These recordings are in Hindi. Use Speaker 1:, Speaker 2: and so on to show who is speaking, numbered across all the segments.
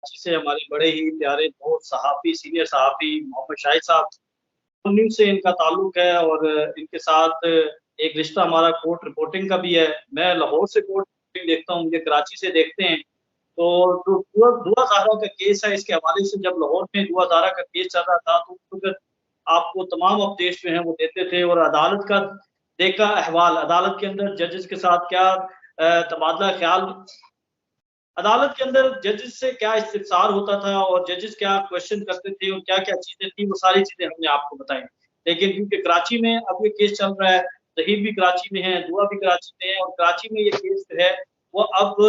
Speaker 1: से हमारे बड़े ही प्यारे दोस्त सहाफ़ी, सीनियर सहाफ़ी मोहम्मद शाहिद साहब, उन्हीं से इनका ताल्लुक है और इनके साथ एक रिश्ता हमारा कोर्ट रिपोर्टिंग का भी है। मैं लाहौर से कोर्ट रिपोर्टिंग देखता हूँ, ये कराची से देखते हैं। तो जो दुआ ज़हरा का केस है, इसके हवाले से जब लाहौर में दुआ ज़हरा का केस चल रहा था, तो उस वक़्त आपको तमाम अपडेट्स जो हैं वो देते थे और अदालत का देखा अहवाल, अदालत के अंदर जजेस के साथ क्या तबादला ख़्याल अदालत के अंदर जजेस से क्या इस्तिफ़सार होता था और जजेस क्या क्वेश्चन करते थे और क्या-क्या चीज़ें थी, वो सारी चीज़ें हमने आपको बताई। लेकिन क्योंकि कराची में अब ये केस चल रहा है, ज़हीर भी कराची में है, दुआ भी कराची में है और कराची में ये केस जो है, वो अब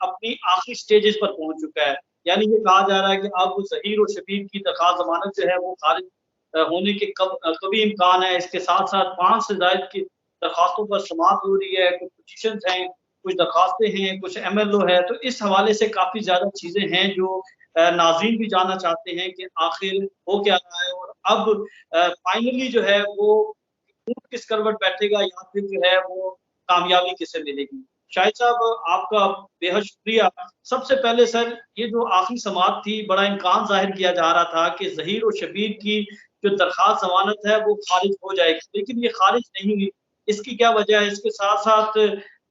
Speaker 1: अपनी आखिरी स्टेजेस पर पहुँच चुका है। यानी ये कहा जा रहा है कि अब ज़हीर और शबीर की दरख़्वास्त ज़मानत जो है वो खारिज होने के कभी इम्कान है। इसके साथ-साथ 5 से ज़ायद की दरख़्वास्तों पर समाअत हो रही है, कुछ पिटीशन्स हैं, कुछ दरख़्वास्तें हैं, कुछ एमएलओ है, तो इस हवाले से काफ़ी ज़्यादा चीज़ें हैं जो नाज़रीन भी जानना चाहते हैं कि आखिर हो क्या रहा है और अब फाइनली जो है वो ऊँट किस करवट बैठेगा या फिर जो है वो कामयाबी किसे मिलेगी। शाहिद साहब आपका बेहद शुक्रिया। सबसे पहले सर ये जो आखिरी समाअत थी बड़ा इम्कान ज़ाहिर किया जा रहा था कि ज़हीर और शबीर की जो दरख़्वास्त ज़मानत है वो ख़ारिज हो जाएगी, लेकिन ये ख़ारिज नहीं हुई। इसकी क्या वजह है? इसके साथ-साथ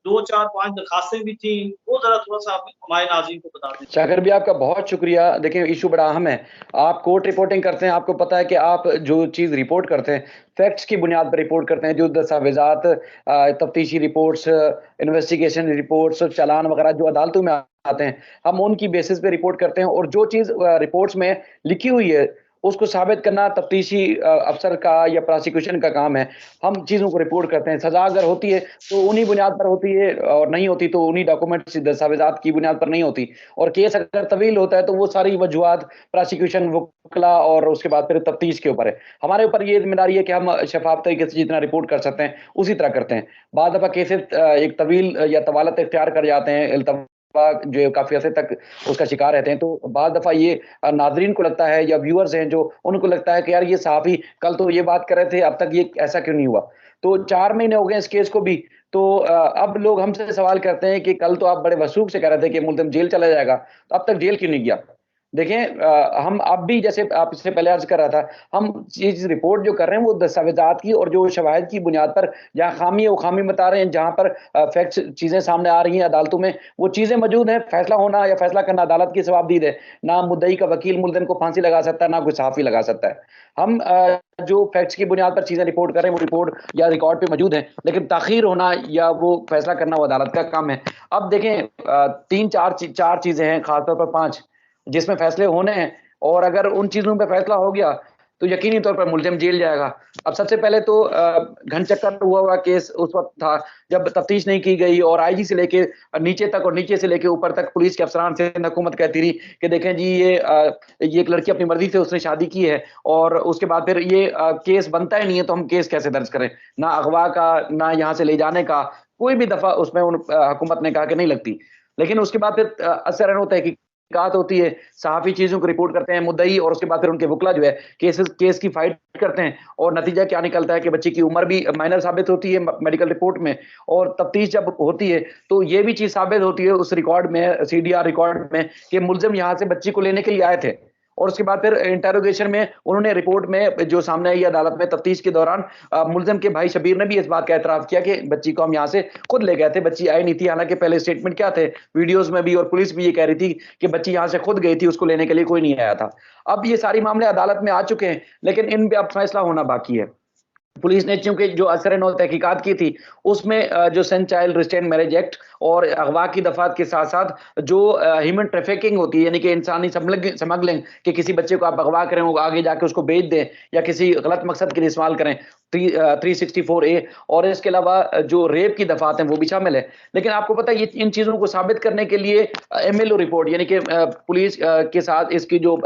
Speaker 1: 2, 4, 5 दरख़्वास्तें भी थी, वो ज़रा थोड़ा-सा आप हमारे नाज़रीन को बता दें।
Speaker 2: शाकिर भी आपका बहुत शुक्रिया। देखिए इशू बड़ा अहम है। आप कोर्ट रिपोर्टिंग करते हैं, आपको पता है कि आप जो चीज़ रिपोर्ट करते हैं, फैक्ट्स की बुनियाद पर रिपोर्ट करते हैं, जो दस्तावेज़ात तफ्तीशी रिपोर्ट्स, इन्वेस्टिगेशन रिपोर्ट्स, चालान वगैरह जो अदालतों में आते हैं, हम उनकी बेसिस पे रिपोर्ट करते हैं और जो चीज़ रिपोर्ट्स में लिखी हुई है, उसको साबित करना तफ्तीशी अफ़सर का या प्रोसिक्यूशन का काम है। हम चीज़ों को रिपोर्ट करते हैं, सज़ा अगर होती है, तो उन्हीं बुनियाद पर होती है और नहीं होती तो उन्हीं डॉक्यूमेंट्स दस्तावेज़ात की बुनियाद पर नहीं होती। और केस अगर तवील होता है तो वो सारी वजूहात प्रोसिक्यूशन वकीला और उसके बाद फिर तफ्तीश के ऊपर है। हमारे ऊपर ये ज़िम्मेदारी है कि हम शफ़ाफ़ तरीके से जितना रिपोर्ट कर सकते हैं, उसी तरह करते हैं। बाद दफ़ा केसेस एक तवील या तवालत इख्तियार कर जाते हैं, इल्तवा जो है काफ़ी हद तक उसका शिकार रहते हैं। तो बाद दफ़ा ये नाज़रीन को लगता है या व्यूअर्स हैं जो, उनको लगता है कि यार ये सहाफ़ी कल तो ये बात कर रहे थे, अब तक ये ऐसा क्यों नहीं हुआ? तो 4 महीने हो गए इस केस को भी, तो अब लोग हमसे सवाल करते हैं कि कल तो आप बड़े वसूख से कह रहे थे कि मुल्ज़िम जेल चला जाएगा, तो अब तक जेल क्यों नहीं गया? देखें हम अब भी जैसे आप इससे पहले अर्ज़ कर रहा था, हम चीज़ रिपोर्ट जो कर रहे हैं वो दस्तावेज़ात की और जो शवाहिद की बुनियाद पर जहाँ ख़ामी है वो ख़ामी बता रहे हैं, जहाँ पर फैक्ट्स चीज़ें सामने आ रही हैं अदालतों में, वो चीज़ें मौजूद हैं, फ़ैसला होना या फ़ैसला करना अदालत की जवाबदीद है। ना मुद्दई का वकील मुल्ज़िम को फांसी लगा सकता है, ना कोई सहाफ़ी लगा सकता है। हम जो फैक्ट्स की बुनियाद पर चीज़ें रिपोर्ट कर रहे हैं, वो रिपोर्ट या रिकॉर्ड पे मौजूद है, लेकिन ताख़ीर होना या वो फ़ैसला करना वो अदालत का काम है। अब देखें 3-4 चीज़ें हैं, ख़ास तौर पर 5 जिसमें फ़ैसले होने हैं और अगर उन चीज़ों पे फ़ैसला हो गया, तो यकीनी तौर पर मुल्ज़िम जेल जाएगा। अब सबसे पहले तो घनचक्कर हुआ केस उस वक़्त था, जब तफ्तीश नहीं की गई और आईजी से लेके नीचे तक और नीचे से लेके ऊपर तक पुलिस के अफ़सरान से हुकूमत कहती रही कि देखें जी ये एक लड़की अपनी मर्ज़ी से उसने शादी की है और उसके बाद फिर ये केस बनता ही नहीं है, तो हम केस कैसे दर्ज करें? ना अगवा का, ना यहाँ से ले जाने का, कोई भी दफ़ा उसमें हुकूमत ने कहा कि नहीं लगती। लेकिन उसके बाद फिर असर होता है कि तहकीकात होती है, सहाफ़ी चीज़ों को रिपोर्ट करते हैं, मुद्दई और उसके बाद फिर उनके वकील जो है केस की फाइट करते हैं और नतीजा क्या निकलता है कि बच्ची की उम्र भी माइनर साबित होती है मेडिकल रिपोर्ट में और तफ्तीश जब होती है, तो ये भी चीज़ साबित होती है उस रिकॉर्ड में, सीडीआर रिकॉर्ड में कि मुल्ज़िम यहाँ से बच्ची को लेने के लिए आए थे। और उसके बाद फिर इंटेरोगेशन में उन्होंने रिपोर्ट में जो सामने आई अदालत में तफ्तीश के दौरान मुल्ज़िम के भाई शबीर ने भी इस बात का एतराफ़ किया कि बच्ची को हम यहाँ से खुद ले गए थे, बच्ची आई नहीं थी। हालाँकि पहले स्टेटमेंट क्या थे, वीडियोज़ में भी और पुलिस भी ये कह रही थी कि बच्ची यहाँ से खुद गई थी, उसको लेने के लिए कोई नहीं आया था। अब ये सारे मामले अदालत में आ चुके हैं, लेकिन इन पे अब फैसला होना बाकी है। पुलिस ने चूँकि जो असर-ए-नौ तहकीकात की थी, उसमें जो सन चाइल्ड रिस्ट्रेंट मैरिज एक्ट और अगवा की दफ़ात के साथ-साथ जो ह्यूमन ट्रैफिकिंग होती है, यानी कि इंसानी स्मगलिंग कि किसी बच्चे को आप अगवा करें, वो आगे जाके उसको बेच दें या किसी गलत मकसद के लिए इस्तेमाल करें, 364 ए और इसके अलावा जो रेप की दफ़ात हैं, वो भी शामिल है। लेकिन आपको पता है, ये इन चीज़ों को साबित करने के लिए एमएलओ रिपोर्ट यानी कि पुलिस के साथ इसकी जो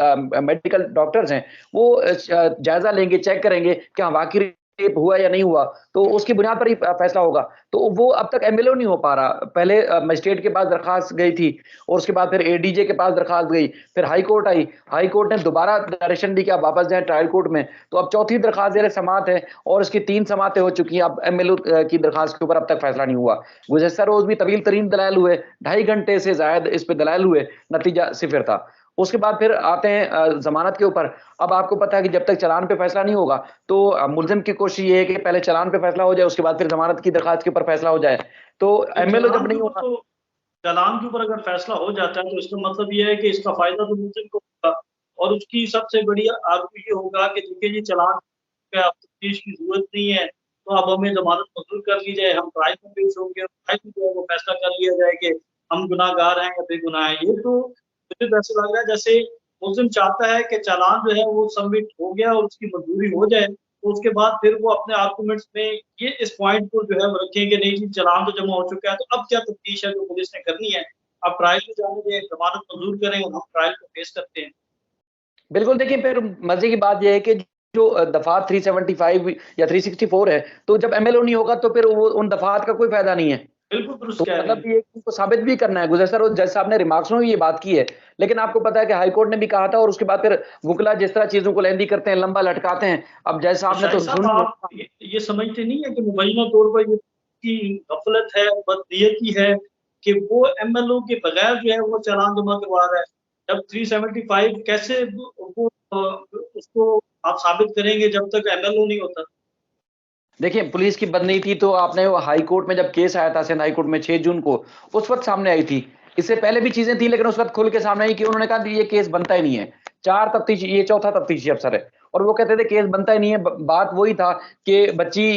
Speaker 2: मेडिकल डॉक्टर्स हैं, वो जायज़ा लेंगे, चेक करेंगे, क्या वाक़ई रेप हुआ या नहीं हुआ, तो उसकी बुनियाद पर ही फैसला होगा। तो वो अब तक एमएलओ नहीं हो पा रहा। पहले मजिस्ट्रेट के पास दरखास्त गई थी और उसके बाद फिर एडीजे के पास दरखास्त गई, फिर हाई कोर्ट आई। हाई कोर्ट ने दोबारा डायरेक्शन दी कि आप वापस जाएँ ट्रायल कोर्ट में। तो अब चौथी दरखास्त ज़ेर समाअत है और इसकी 3 समाअतें हो चुकी हैं। अब एमएलओ की दरखास्त के ऊपर अब तक फैसला नहीं हुआ। गुज़श्ता रोज़ भी तवील तरीन दलाइल हुए, 2.5 घंटे से ज़ायद इस पे दलाइल हुए, नतीजा सिफ़र था। उसके बाद फिर आते हैं जमानत के ऊपर। अब आपको पता है कि जब तक चालान पे फैसला नहीं होगा तो मुलजिम की कोशिश ये है कि पहले चालान पे फैसला हो जाए, उसके बाद फिर जमानत की दरखास्त के ऊपर फैसला हो जाए। तो
Speaker 1: तो
Speaker 2: एमएलओ जब नहीं होगा,
Speaker 1: चालान के ऊपर अगर फैसला हो जाता है तो इसका मतलब ये है कि इसका फायदा तो मुलजिम को होगा, और उसकी सबसे बड़ी आर्गू ये होगा कि देखिए जी चालान पे अब तफ्तीश की जरूरत नहीं है, तो अब हमें जमानत मंजूर कर ली जाए, हम ट्रायल में पेश होंगे, ट्रायल में जो है वो फैसला कर लिया जाए कि हम गुनाहगार हैं या बेगुनाह हैं। ये तो मुझे तो ऐसा लग रहा है जैसे मुलजिम चाहता है कि चालान जो है वो सबमिट हो गया और उसकी मंजूरी हो जाए, तो उसके बाद फिर वो अपने आर्गूमेंट्स में ये इस पॉइंट को जो है वो रखेंगे, नहीं जी चालान तो जमा हो चुका है, तो अब क्या तफ्तीश है जो पुलिस ने करनी है, आप ट्रायल में जाने दें, जमानत मंजूर करें और हम ट्रायल को फेस करते हैं।
Speaker 2: बिल्कुल। देखिए, फिर मजे की बात यह है कि जो दफात 375 या 364 है, तो जब एमएलओ नहीं होगा तो फिर वो उन दफात का कोई फायदा नहीं है।
Speaker 1: बिल्कुल दुरुस्त
Speaker 2: तो
Speaker 1: कह रहे
Speaker 2: मतलब
Speaker 1: हैं।
Speaker 2: ये उनको साबित भी करना है। गुज़श्ता रोज़ जज साहब ने रिमार्क्स में भी ये बात की है। लेकिन आपको पता है कि हाई कोर्ट ने भी कहा था, और उसके बाद फिर वुकला जिस तरह चीज़ों को लेंदी करते हैं, लंबा लटकाते हैं। अब जज
Speaker 1: तो
Speaker 2: साहब ने तो
Speaker 1: शाहिद साहब
Speaker 2: सुनी
Speaker 1: आप ये समझते नहीं है कि मुबैना तौर पर ये की गफलत है, बदनीयती है कि वो एमएलओ के बगैर जो है वो चालान जमा करवा रहा है। जब 375 कैसे वो उसको आप साबित करेंगे जब तक एमएलओ नहीं होता?
Speaker 2: देखिए, पुलिस की बदनीति तो आपने वो हाई कोर्ट में जब केस आया था सिंध हाई कोर्ट में 6 जून को, उस वक़्त सामने आई थी। इससे पहले भी चीज़ें थी, लेकिन उस वक़्त खुल के सामने आई कि उन्होंने कहा कि ये केस बनता ही नहीं है। 4 तफ्तीशी, ये चौथा तफ्तीशी अफ़सर है, और वो कहते थे केस बनता ही नहीं है। ब बात वही था कि बच्ची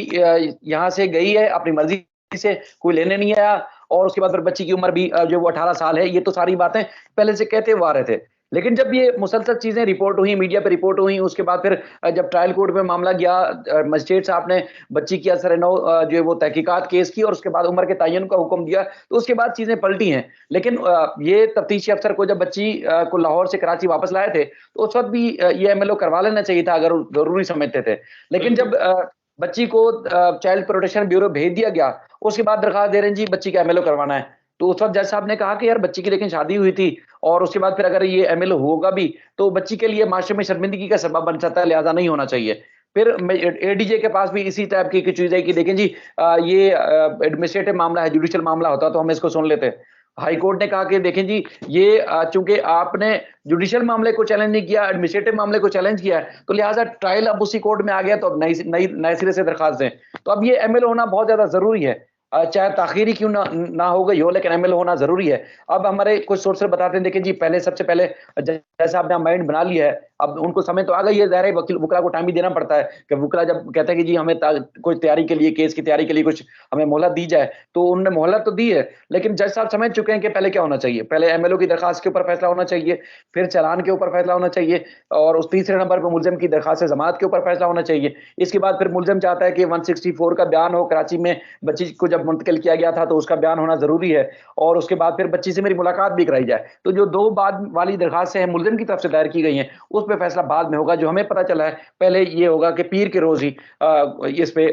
Speaker 2: यहाँ से गई है अपनी मर्ज़ी से, कोई लेने नहीं आया, और उसके बाद फिर बच्ची की उम्र भी जो वो 18 साल है। ये तो सारी बातें पहले से कहते हुए आ रहे थे। लेकिन जब ये मुसलसल चीज़ें रिपोर्ट हुई, मीडिया पे रिपोर्ट हुई, उसके बाद फिर जब ट्रायल कोर्ट में मामला गया, मजिस्ट्रेट साहब ने बच्ची की असर-ए-नौ जो है वो तहकीकात केस की, और उसके बाद उम्र के तयन का हुक्म दिया, तो उसके बाद चीज़ें पलटी हैं। लेकिन ये तफ्तीशी अफ़सर को जब बच्ची को लाहौर से कराची वापस लाए थे, तो उस वक़्त भी ये एमएलओ करवा लेना चाहिए था अगर वो ज़रूरी समझते थे। लेकिन
Speaker 1: बिल्कुल।
Speaker 2: जब बच्ची को चाइल्ड प्रोटेक्शन ब्यूरो भेज दिया गया, उसके बाद दरख़्वास्त दे रहे हैं जी बच्ची का एमएलओ करवाना है। तो उस वक़्त जज साहब ने कहा कि यार बच्ची की लेकिन शादी हुई थी, और उसके बाद फिर अगर ये एमएलओ होगा भी, तो बच्ची के लिए माशरे में शर्मिंदगी का सबब बन सकता है, लिहाज़ा नहीं होना चाहिए। फिर मैं एडीजे के पास भी इसी टाइप की चीज़ है कि देखें जी ये एडमिनिस्ट्रेटिव मामला है, जुडिशियल मामला होता तो हम इसको सुन लेते। हाई कोर्ट ने कहा कि देखें जी ये चूँकि आपने जुडिशियल मामले को चैलेंज नहीं किया, एडमिनिस्ट्रेटिव मामले को चैलेंज किया है, तो लिहाज़ा ट्रायल अब उसी कोर्ट में आ गया, तो अब नए सिरे से दरख़्वास्त दें। तो अब ये एमएलए होना बहुत ज़्यादा ज़रूरी है। चाहे ताख़ीर ही क्यों ना हो गई हो, लेकिन एमएलए होना ज़रूरी है। अब हमारे कुछ सोर्सेज़ बताते हैं, देखिए जी पहले सबसे पहले जज साहब ने माइंड बना लिया है, अब उनको समय तो आ गई है, ज़ाहिर है वकील वुकला को टाइम भी देना पड़ता है कि वुकला जब कहते हैं कि जी हमें कुछ तैयारी के लिए, केस की तैयारी के लिए कुछ हमें मोहलत दी जाए, तो उन्होंने मोहलत तो दी है, लेकिन जज साहब समझ चुके हैं कि पहले क्या होना चाहिए। पहले एमएलओ की दरख़्वास्त के ऊपर फैसला होना चाहिए, फिर चालान के ऊपर फैसला होना चाहिए, और उस तीसरे नंबर पे मुल्ज़िम की दरख़्वास्त ज़मानत के ऊपर फैसला होना चाहिए। इसके बाद फिर मुल्ज़िम चाहता है कि 164 का बयान हो, कराची में बच्ची को जब मुंतकिल किया गया था, तो उसका बयान होना ज़रूरी है, और उसके बाद फिर बच्ची से मेरी मुलाकात भी कराई जाए। तो जो 2 बाद वाली दरख़्वास्तें हैं मुल्ज़िम की तरफ से दायर की गई हैं, उस पे फैसला बाद में होगा। जो हमें पता चला है, पहले ये होगा कि पीर के रोज़ ही इस पे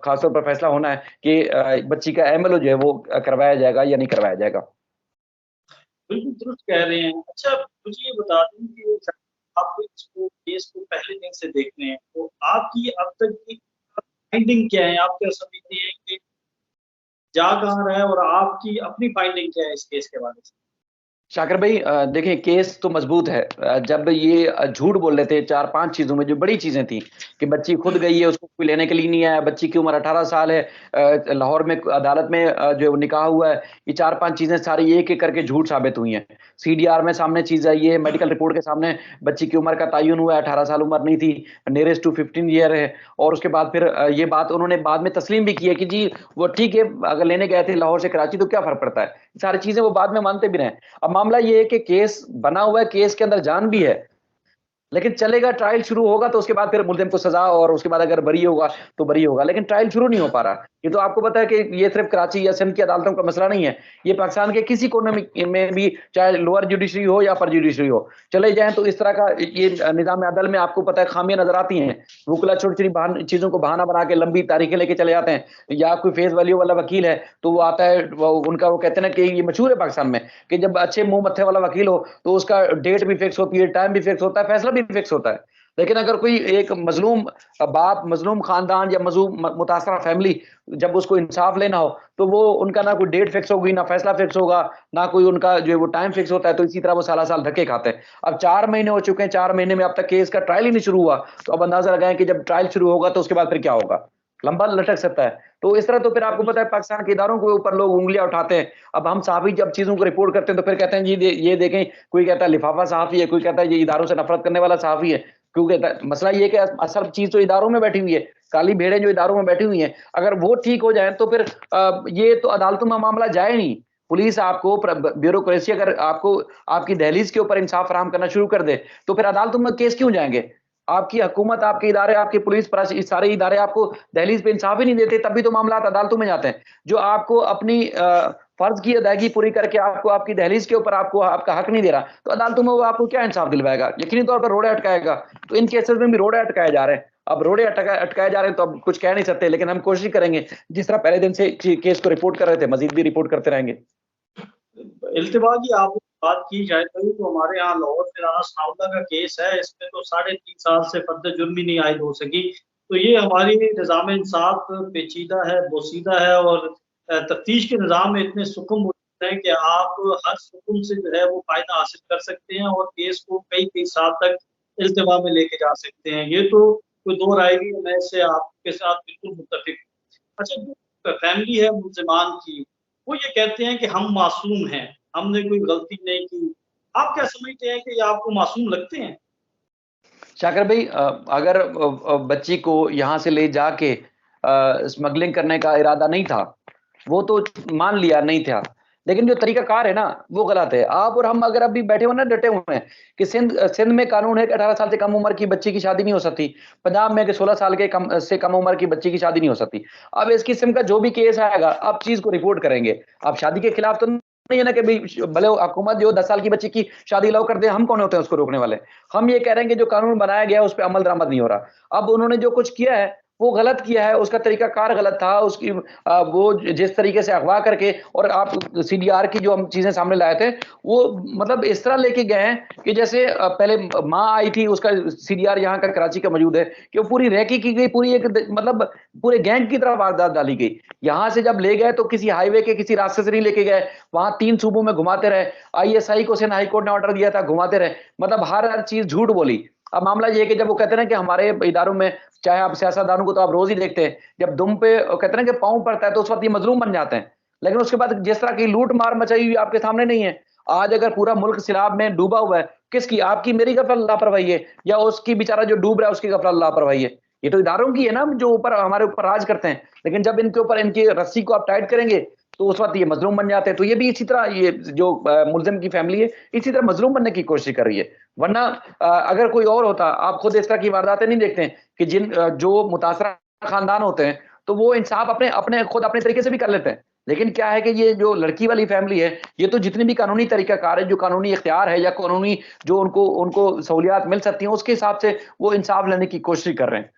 Speaker 2: ख़ास तौर पर फैसला होना है कि बच्ची का एमएलओ जो है वो करवाया जाएगा या नहीं करवाया जाएगा।
Speaker 1: बिल्कुल दुरुस्त कह रहे हैं। अच्छा, मुझे ये बता दें कि आप इसको केस को पहले दिन से देख रहे हैं, तो आपकी अब तक की फाइंडिंग क्या है? आप क्या समझते हैं कि जा कहाँ रहा है और आपकी अपनी फाइंडिंग क्या है इस केस के बारे में?
Speaker 2: शाकिर भाई देखिए केस तो मजबूत है। जब ये झूठ बोल रहे थे 4-5 चीज़ों में, जो बड़ी चीज़ें थी कि बच्ची खुद गई है, उसको कोई लेने के लिए नहीं आया, बच्ची की उम्र 18 साल है, लाहौर में अदालत में जो है वो निकाह हुआ है, ये 4-5 चीज़ें सारी एक-एक करके झूठ साबित हुई हैं। सीडीआर में सामने चीज़ आई है, मेडिकल रिपोर्ट के सामने बच्ची की उम्र का तयन हुआ है, 18 साल उम्र नहीं थी, नियरेस्ट टू 15 ईयर है, और उसके बाद फिर ये बात उन्होंने बाद में तस्लीम भी की है कि जी वो ठीक है, अगर लेने गए थे लाहौर से कराची तो क्या फ़र्क पड़ता है? सारी चीज़ें वो बाद में मानते भी रहे हैं। अब मामला ये है कि केस बना हुआ है, केस के अंदर जान भी है, लेकिन चलेगा, ट्रायल शुरू होगा तो उसके बाद फिर मुल्ज़िम को सज़ा, और उसके बाद अगर बरी होगा, तो बरी होगा। लेकिन ट्रायल शुरू नहीं हो पा रहा। ये तो आपको पता है कि ये सिर्फ़ कराची या सिंध की अदालतों का मसला नहीं है। ये पाकिस्तान के किसी कोने में भी, चाहे लोअर जुडिशरी हो या अपर जुडिशरी हो, चले जाएँ तो इस तरह का ये निज़ाम अदल में आपको पता है खामियाँ नज़र आती हैं। वुकला छोटी-छोटी चीज़ों को बहाना बना के लंबी तारीखें लेके चले जाते हैं, या कोई फेस वैल्यू वाला वकील है, तो वो आता है, वो कहते हैं ना कि ये मशहूर है पाकिस्तान में कि जब अच्छे मुँह मत्थे वाला वकील हो, तो उसका डेट भी फिक्स होती है, टाइम भी फिक्स होता है, फैसला भी फिक्स होता है। लेकिन अगर कोई एक मजलूम बाप, मजलूम खानदान या मजलूम मुतासरा फैमिली जब उसको इंसाफ लेना हो, तो वो उनका ना कोई डेट फिक्स होगी, ना फैसला फिक्स होगा, ना कोई उनका जो है वो टाइम फिक्स होता है, तो इसी तरह वो साल धक्के खाते हैं। अब 4 महीने हो चुके हैं, 4 महीने में अब तक केस का ट्रायल ही नहीं शुरू हुआ, तो अब अंदाजा लगाएं कि जब ट्रायल शुरू होगा तो उसके बाद फिर क्या होगा, लंबा लटक सकता है। तो इस तरह तो फिर आपको पता है पाकिस्तान के इदारों के ऊपर लोग उंगलियां उठाते हैं। अब हम सहाफ़ी जब चीजों को रिपोर्ट करते हैं तो फिर कहते हैं जी ये देखें, कोई कहता है लिफाफा सहाफ़ी है, कोई कहता है ये इदारों से नफरत करने वाला सहाफ़ी है। क्योंकि मसला ये है कि असल चीज तो इदारों में बैठी हुई है, काली भेड़ें जो इदारों में बैठी हुई हैं, अगर वो ठीक हो जाए तो फिर ये तो अदालतों में मामला जाए नहीं। पुलिस आपको ब्यूरोक्रेसी अगर आपको आपकी दहलीज के ऊपर इंसाफ फराहम करना शुरू कर दे, तो फिर अदालतों में केस क्यों जाएंगे? आपकी हुकूमत, आपके इदारे, आपकी पुलिस सारे इदारे आपको दहलीज पे इंसाफ ही नहीं देते, तब भी तो मामला अदालतों में जाते हैं। जो आपको अपनी फर्ज की अदायगी पूरी करके आपको आपकी दहलीज के ऊपर आपको आपका हक नहीं दे रहा, तो अदालतों में वो आपको क्या इंसाफ दिलवाएगा? यकीनी तौर पर रोड़े अटकाएगा। तो इन केसेस में भी रोड़े अटकाए जा रहे हैं। अब रोड़े अटकाए जा रहे हैं तो अब कुछ कह नहीं सकते, लेकिन हम कोशिश करेंगे जिस तरह पहले दिन से केस को रिपोर्ट कर रहे थे, मजीद भी रिपोर्ट करते रहेंगे।
Speaker 1: इल्तिवा की आप बात की जाए तो हमारे यहाँ लाहौर में राना सनाउल्लाह का केस है, इसमें तो 3.5 साल से फर्द जुर्म ही नहीं आयद हो सकी। तो ये हमारी निज़ाम इंसाफ पेचीदा है, बोसीदा है, और तफ्तीश के निज़ाम में इतने सुकुम मौजूद हैं कि आप हर सुकुम से जो है वो फ़ायदा हासिल कर सकते हैं और केस को कई साल तक इल्तिवा में लेके जा सकते हैं। ये तो कोई दो राय नहीं है, मैं इससे आपके साथ बिल्कुल मुत्तफ़िक हूँ। अच्छा, जो फैमिली है मुल्ज़िमान की, वो ये कहते हैं कि हम मासूम हैं, हमने कोई गलती नहीं की। आप क्या समझते हैं कि ये आपको मासूम लगते हैं?
Speaker 2: शाकिर भाई, अगर बच्ची को यहाँ से ले जाके स्मगलिंग करने का इरादा नहीं था, वो तो मान लिया नहीं था, लेकिन जो तरीकाकार है ना वो गलत है। आप और हम अगर अभी बैठे हुए ना डटे हुए हैं कि सिंध में कानून है कि 18 साल से कम उम्र की बच्ची की शादी नहीं हो सकती, पंजाब में कि 16 साल के कम उम्र की बच्ची की शादी नहीं हो सकती। अब इस किस्म का जो भी केस आएगा, आप चीज को रिपोर्ट करेंगे। आप शादी के खिलाफ तो नहीं है ना कि भाई भले हुकूमत जो 10 साल की बच्ची की शादी अलाउ कर दे, हम कौन होते हैं उसको रोकने वाले? हम ये कह रहे हैं कि जो कानून बनाया गया है उस पर अमल दरामद नहीं हो रहा। अब उन्होंने जो कुछ किया है वो गलत किया है, उसका तरीकाकार गलत था, उसकी वो जिस तरीके से अगवा करके और आप सीडीआर की जो हम चीजें सामने लाए थे, वो मतलब इस तरह लेके गए हैं कि जैसे पहले माँ आई थी, उसका सीडीआर यहाँ का कराची का मौजूद है, कि वो पूरी रैकी की गई, पूरी एक मतलब पूरे गैंग की तरह वारदात डाली गई। यहाँ से जब ले गए तो किसी हाईवे के किसी रास्ते से नहीं लेके गए, वहां 3 सूबों में घुमाते रहे। आईएसआई को सिंध हाईकोर्ट ने ऑर्डर दिया था, घुमाते रहे, मतलब हर चीज झूठ बोली। अब मामला ये है कि जब वो कहते हैं ना कि हमारे इदारों में, चाहे आप सियासतदानों को तो आप रोज ही देखते हैं, जब दुम पे कहते हैं ना कि पांव पड़ता है तो उस वक्त ये मजलूम बन जाते हैं। लेकिन उसके बाद जिस तरह की लूट मार मचाई हुई आपके सामने नहीं है। आज अगर पूरा मुल्क सैलाब में डूबा हुआ है, किसकी? आपकी मेरी गफलत लापरवाही है, या उसकी बेचारा जो डूब रहा है उसकी गफलत लापरवाही है? ये तो इदारों की है ना, जो ऊपर हमारे ऊपर राज करते हैं। लेकिन जब इनके ऊपर इनकी रस्सी को आप टाइट करेंगे तो उस वक्त ये मजलूम बन जाते हैं। तो ये भी इसी तरह, ये जो मुलजिम की फैमिली है इसी तरह मजलूम बनने की कोशिश कर रही है। वरना अगर कोई और होता, आप खुद इस तरह की वारदातें नहीं देखते हैं कि जो मुतासरा खानदान होते हैं तो वो इंसाफ अपने अपने खुद अपने तरीके से भी कर लेते हैं। लेकिन क्या है कि ये जो लड़की वाली फैमिली है, ये तो जितनी भी कानूनी तरीकाकार है, जो कानूनी इख्तियार है या कानूनी जो उनको उनको सहूलियात मिल सकती हैं, उसके हिसाब से वो इंसाफ लेने की कोशिश कर रहे हैं।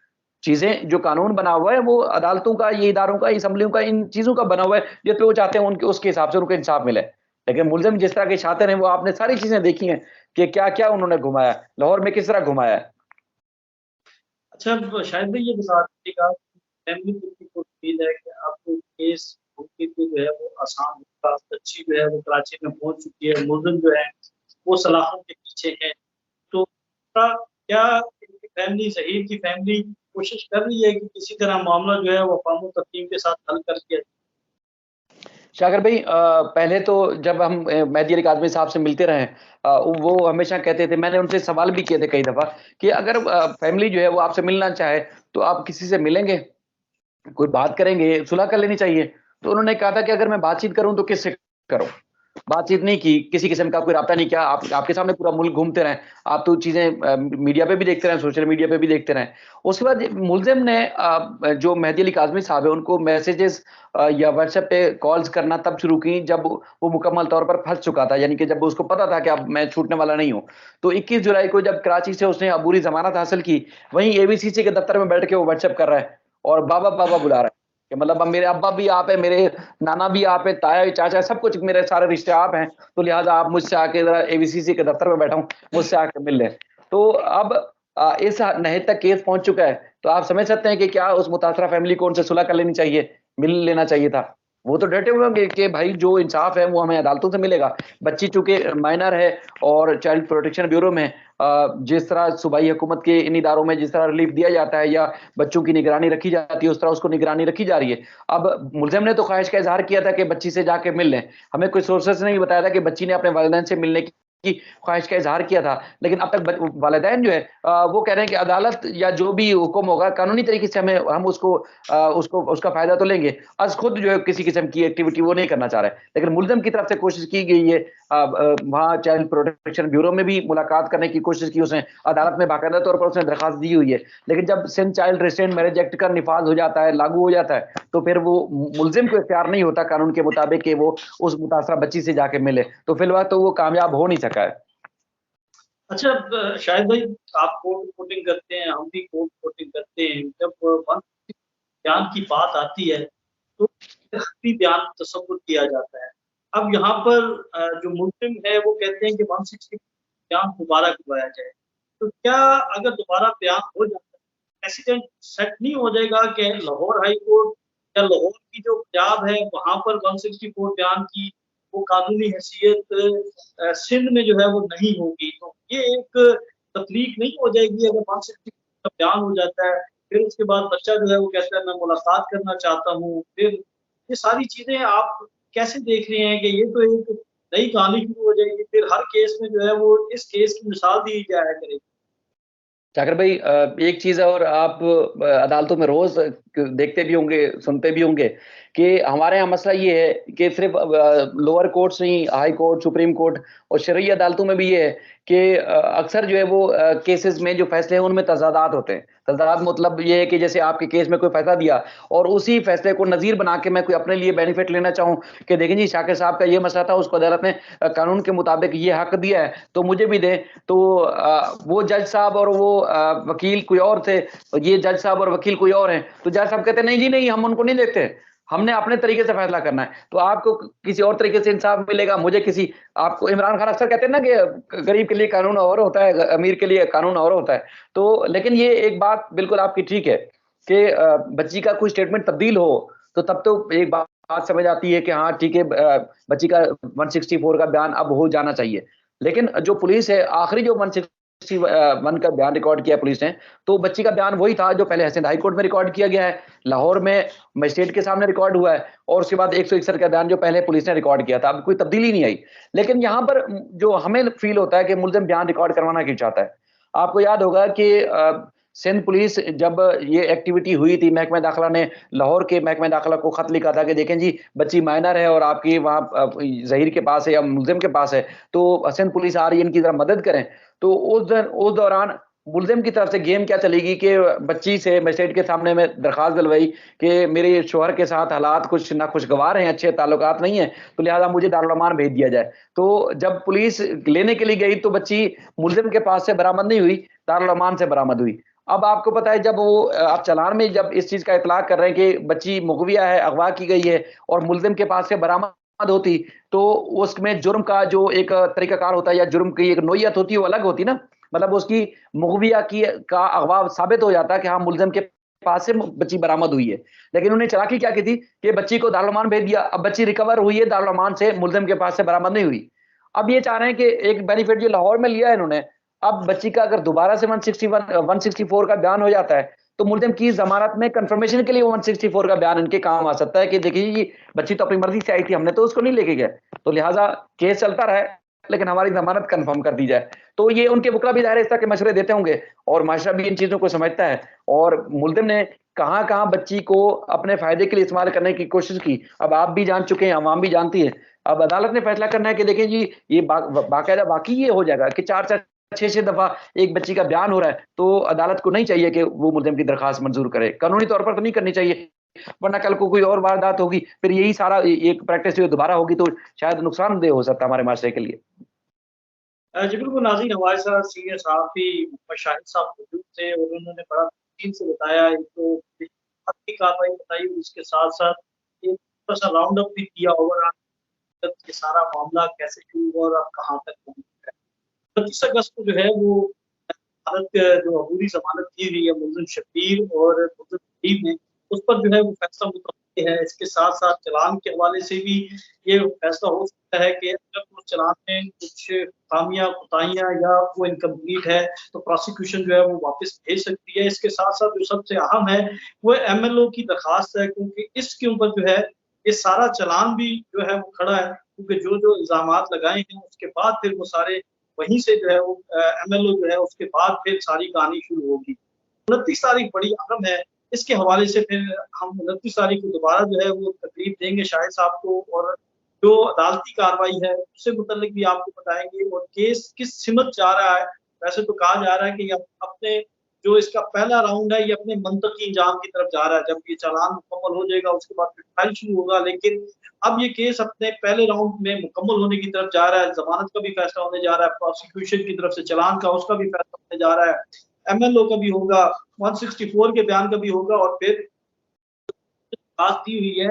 Speaker 2: चीजें जो कानून बना हुआ है वो अदालतों का, ये इदारों का, असम्बलियों का, इन चीजों का बना हुआ है, जिस पे वो चाहते हैं उनके उसके हिसाब से उनको इंसाफ मिले। लेकिन मुलजिम जिस तरह के छात्र हैं, वो आपने सारी चीजें देखी हैं कि क्या क्या उन्होंने घुमाया, लाहौर में किस तरह घुमाया है।
Speaker 1: अच्छा, शायद भाई ये बता दीजिएगा, फैमिली की उम्मीद है कि आपको केस मुमकिन की जो है वो आसान होगा। बच्ची जो है वो कराची में पहुंच चुकी है, मुलजिम जो है वो सलाखों के पीछे है। तो क्या इनकी फैमिली, ज़हीर की फैमिली कोशिश कर रही है कि किसी तरह मामला जो है वो अफ़वाम तफ़हीम के साथ हल करके?
Speaker 2: शाकिर भाई, पहले तो जब हम मेहदी अली काज़मी साहब से मिलते रहे, वो हमेशा कहते थे, मैंने उनसे सवाल भी किए थे कई दफ़ा कि अगर फैमिली जो है वो आपसे मिलना चाहे तो आप किसी से मिलेंगे? कोई बात करेंगे, सुलह कर लेनी चाहिए। तो उन्होंने कहा था कि अगर मैं बातचीत करूँ तो किससे करूँ? बातचीत नहीं की, किसी किस्म का कोई राब्ता नहीं किया। आपके सामने पूरा मुल्क घूमते रहें, आप तो चीज़ें मीडिया पे भी देखते रहें, सोशल मीडिया पे भी देखते रहें। उसके बाद मुल्ज़िम ने जो मेहदी अली काज़मी साहब है उनको मैसेजेस या व्हाट्सएप पे कॉल्स करना तब शुरू की जब वो मुकम्मल तौर पर फँस चुका था, यानी कि जब उसको पता था कि अब मैं छूटने वाला नहीं हूँ। तो 21 जुलाई को जब कराची से उसने अबूरी ज़मानत हासिल की, वहीं एबीसीसी के दफ्तर में बैठ के वो व्हाट्सएप कर रहा है और बाबा, बाबा बुला रहा है कि मतलब अब मेरे अब्बा भी आप हैं, मेरे नाना भी आप हैं, ताया, चाचा, सब कुछ मेरे सारे रिश्ते आप हैं, तो लिहाज़ा आप मुझसे आके ज़रा एबीसीसी के दफ्तर में बैठा हूँ, मुझसे आके मिल लें। तो अब इस नहज तक केस पहुंच चुका है, तो आप समझ सकते हैं कि क्या उस मुतासरा फैमिली को उनसे सुलह कर लेनी चाहिए, मिल लेना चाहिए था। वो तो डटे हुए होंगे कि भाई जो इंसाफ है वो हमें अदालतों से मिलेगा। बच्ची चूंकि माइनर है और चाइल्ड प्रोटेक्शन ब्यूरो में जिस तरह सूबाई हुकूमत के इन इदारों में जिस तरह रिलीफ दिया जाता है या बच्चों की निगरानी रखी जाती है, उस तरह उसको निगरानी रखी जा रही है। अब मुलजिम ने तो ख्वाहिश का इजहार किया था कि बच्ची से जाके मिल लें। हमें कोई सोर्सेस ने भी बताया था कि बच्ची ने अपने वालिदैन से मिलने की ख्वाहिश का इजहार किया था, लेकिन अब तक वालिदैन जो है वो कह रहे हैं कि अदालत या जो भी हुक्म होगा कानूनी तरीके से हम उसको उसका फायदा तो लेंगे। अज खुद जो है किसी किस्म की एक्टिविटी वो नहीं करना चाह रहे, लेकिन मुलजिम की तरफ से कोशिश की गई है। वहां चाइल्ड प्रोटेक्शन ब्यूरो में भी मुलाकात करने की कोशिश की उसने, अदालत में बाकायदा तौर पर उसने दरखास्त दी हुई है, लेकिन जब Sindh child restraint marriage act का निफाज हो जाता है, लागू हो जाता है, तो फिर वो मुलजिम को इख्तियार नहीं होता कानून के मुताबिक कि वो उस मुतासरा बच्ची से जाके मिले, तो फिलहाल तो वो कामयाब हो नहीं सका है।
Speaker 1: अच्छा, शाहिद भाई, आप कोर्ट रिपोर्टिंग करते हैं, हम भी कोर्ट रिपोर्टिंग करते हैं। जब बयान की बात आती है तो भी बयान तसव्वुर किया जाता है। अब यहाँ पर जो मुल्जिम है वो कहते हैं कि 160 बयान दोबारा करवाया जाए। तो क्या अगर दोबारा बयान हो जाता है, प्रेसिडेंट सेट नहीं हो जाएगा कि लाहौर हाई कोर्ट या लाहौर की जो पंजाब है वहां पर 164 बयान की वो कानूनी हैसियत सिंध में जो है वो नहीं होगी? तो ये एक तफरीक नहीं हो जाएगी अगर 160 का बयान हो जाता है, फिर उसके बाद बच्चा जो है वो कहता है मैं मुलाकात करना चाहता हूँ। फिर ये सारी चीजें आप कैसे देख रहे हैं कि ये तो एक नई कहानी शुरू हो जाएगी, फिर हर केस में जो है वो इस केस की मिसाल दी जाया करेगी।
Speaker 2: जाकिर भाई, एक चीज़ है और आप अदालतों में रोज़ देखते भी होंगे, सुनते भी होंगे कि हमारे यहाँ मसला ये है कि सिर्फ़ लोअर कोर्ट्स नहीं, हाई कोर्ट, सुप्रीम कोर्ट और शरई अदालतों में भी ये है कि अक्सर जो है वो केसेज़ में जो फ़ैसले हैं उनमें तज़ादात होते हैं। तज़ादात मतलब ये है कि जैसे आपके केस में कोई फ़ैसला दिया और उसी फ़ैसले को नज़ीर बना के मैं कोई अपने लिए बेनिफिट लेना चाहूँ कि देखें जी, शाकिर साहब का ये मसला था, उसको अदालत ने कानून के मुताबिक ये हक दिया है, तो मुझे भी दें। तो वो जज साहब और वो वकील कोई और थे, ये जज साहब और वकील कोई और हैं, तो जज साहब कहते हैं नहीं जी नहीं, हम उनको नहीं देखते, हमने अपने तरीके से फैसला करना है। तो आपको किसी और तरीके से इंसाफ मिलेगा, मुझे किसी आपको इमरान खान अक्सर कहते हैं ना कि गरीब के लिए कानून और होता है, अमीर के लिए कानून और होता है। तो लेकिन ये एक बात बिल्कुल आपकी ठीक है कि बच्ची का कोई स्टेटमेंट तब्दील हो तो तब तो एक बात समझ आती है कि हाँ ठीक है, बच्ची का 164 का बयान अब हो जाना चाहिए। लेकिन जो पुलिस है, आखिरी जो 161 का बयान रिकॉर्ड किया पुलिस ने, तो बच्ची का बयान वही था जो पहले हसन हाई कोर्ट में रिकॉर्ड किया गया है, लाहौर में मजिस्ट्रेट के सामने रिकॉर्ड हुआ है, और उसके बाद 161 का बयान जो पहले पुलिस ने रिकॉर्ड किया था। अब कोई तब्दीली नहीं आई। लेकिन यहाँ पर जो हमें फील होता है कि मुल्जिम बयान रिकॉर्ड करवाना क्यों चाहता है। आपको याद होगा कि सिंध पुलिस जब ये एक्टिविटी हुई थी, महकमा दाखिला ने लाहौर के महकमा दाखिला को खत लिखा था कि देखें जी, बच्ची माइनर है और आपकी वहाँ ज़हीर के पास है या मुल्जिम के पास है, तो सिंध पुलिस आ रही है, इनकी ज़रा मदद करें। तो उस दौरान मुल्जिम की तरफ से गेम क्या चलेगी कि बच्ची से मजिस्ट्रेट के सामने में दरखास्त दिलवाई कि मेरे शौहर के साथ हालात कुछ नाखुशगवार हैं, अच्छे ताल्लुकात नहीं है, तो लिहाजा मुझे दारुल अमान भेज दिया जाए। तो जब पुलिस लेने के लिए गई तो बच्ची मुल्जिम के पास से बरामद नहीं हुई, दारुल अमान से बरामद हुई। अब आपको पता है जब वो आप चालान में जब इस चीज़ का इतलाक कर रहे हैं कि बच्ची मुगविया है, अगवा की गई है और मुल्जिम के पास से बरामद होती, तो उसमें जुर्म का जो एक तरीकाकार होता है या जुर्म की एक नोयत होती है वो अलग होती ना। मतलब उसकी मुगविया की का अगवा साबित हो जाता है कि हाँ, मुल्जिम के पास से बच्ची बरामद हुई है। लेकिन उन्होंने चालाकी क्या की थी कि बच्ची को दारुल अमान भेज दिया। अब बच्ची रिकवर हुई है दारुल अमान से, मुल्जिम के पास से बरामद नहीं हुई। अब ये चाह रहे हैं कि एक बेनिफिट जो लाहौर में लिया है इन्होंने, अब बच्ची का अगर दोबारा से 164 का बयान हो जाता है, तो मुल्जिम की ज़मानत में कन्फर्मेशन के लिए 164 का बयान इनके काम आ सकता है कि देखिए जी, बच्ची तो अपनी मर्ज़ी से आई थी, हमने तो उसको नहीं लेके गए। तो लिहाज़ा केस चलता रहे, लेकिन हमारी ज़मानत कन्फर्म कर दी जाए। तो ये उनके वकील भी ज़ाहिर है इस तरह के मशवरे देते होंगे और माशरा भी इन चीज़ों को समझता है। और मुल्जिम ने कहाँ-कहाँ बच्ची को अपने फ़ायदे के लिए इस्तेमाल करने की कोशिश की। अब आप भी जान चुके हैं, अवाम भी जानती है। अब अदालत ने फैसला करना है कि देखिए जी, ये बाकायदा वाक़ई ये हो जाएगा कि 4-4 6-6 दफ़ा एक बच्ची का बयान हो रहा है, तो अदालत को नहीं चाहिए कि वो मुल्ज़िम की दरख़्वास्त मंज़ूर करे। कानूनी तौर पर तो नहीं करनी चाहिए, वरना कल को कोई और वारदात होगी, फिर यही सारा एक प्रैक्टिस जो दोबारा होगी तो शायद नुकसानदेह हो सकता है हमारे माशरे के लिए।
Speaker 1: जी बिल्कुल नाज़रीन, हमारे साथ सीनियर सहाफ़ी मोहम्मद शाहिद साहब मौजूद थे और उन्होंने बड़ा तफ़सील से बताया। एक तो की कार्रवाई बताई, उसके साथ-साथ एक थोड़ा-सा राउंड अप भी किया ओवरऑल ये सारा मामला कैसे शुरू हुआ और अब कहाँ तक पहुँच गया है। 25 अगस्त को जो है वो भारत जो अबूरी जमानत दी हुई है मुलजिम शब्बीर और मुलजिम खतीब ने, उस पर जो है वो फैसला मुतवक्किल है। इसके साथ-साथ चालान के हवाले से भी ये फैसला हो सकता है कि अगर उस चालान में कुछ खामियाँ, कोताहियाँ या वो इनकम्प्लीट है, तो प्रोसिक्यूशन जो है वो वापस भेज सकती है। इसके साथ-साथ जो सबसे अहम है, वो एमएलओ की दरखास्त है, क्योंकि इसके ऊपर जो है, ये सारा चालान भी जो है वो खड़ा है, क्योंकि जो-जो इल्ज़ामात लगाए हैं, उसके बाद फिर वो सारे वहीं से जो है वो एमएलओ जो है उसके बाद फिर सारी कहानी शुरू होगी। 29 तारीख बड़ी अहम है, इसके हवाले से फिर हम 29 तारीख को दोबारा जो है वो तकरीब देंगे शाहिद साहब को, और जो अदालती कार्रवाई है उससे मुतल्लिक भी आपको बताएँगे, और केस किस सिमत जा रहा है। वैसे तो कहा जा रहा है कि ये अपने जो इसका पहला राउंड है, ये अपने मंतकी इंजाम की तरफ जा रहा है। जब ये चालान मुकम्मल हो जाएगा, उसके बाद फिर ट्रायल शुरू होगा, लेकिन अब ये केस अपने पहले राउंड में मुकम्मल होने की तरफ जा रहा है। ज़मानत का भी फैसला होने जा रहा है, प्रोसिक्यूशन की तरफ से चालान का, उसका भी फैसला होने जा रहा है। एमएलओ का भी होगा, 164 के बयान का भी होगा, और फिर दरख्वास्त दी हुई है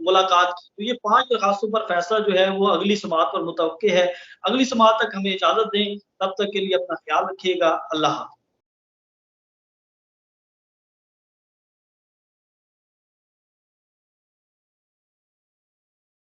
Speaker 1: मुलाकात की। तो ये 5 दरखास्तों पर फैसला जो है वो अगली समाअत पर मुतवक्किल है। अगली समाअत तक हमें इजाज़त दें, तब तक के लिए अपना ख्याल रखिएगा। अल्लाह हाफ़िज़।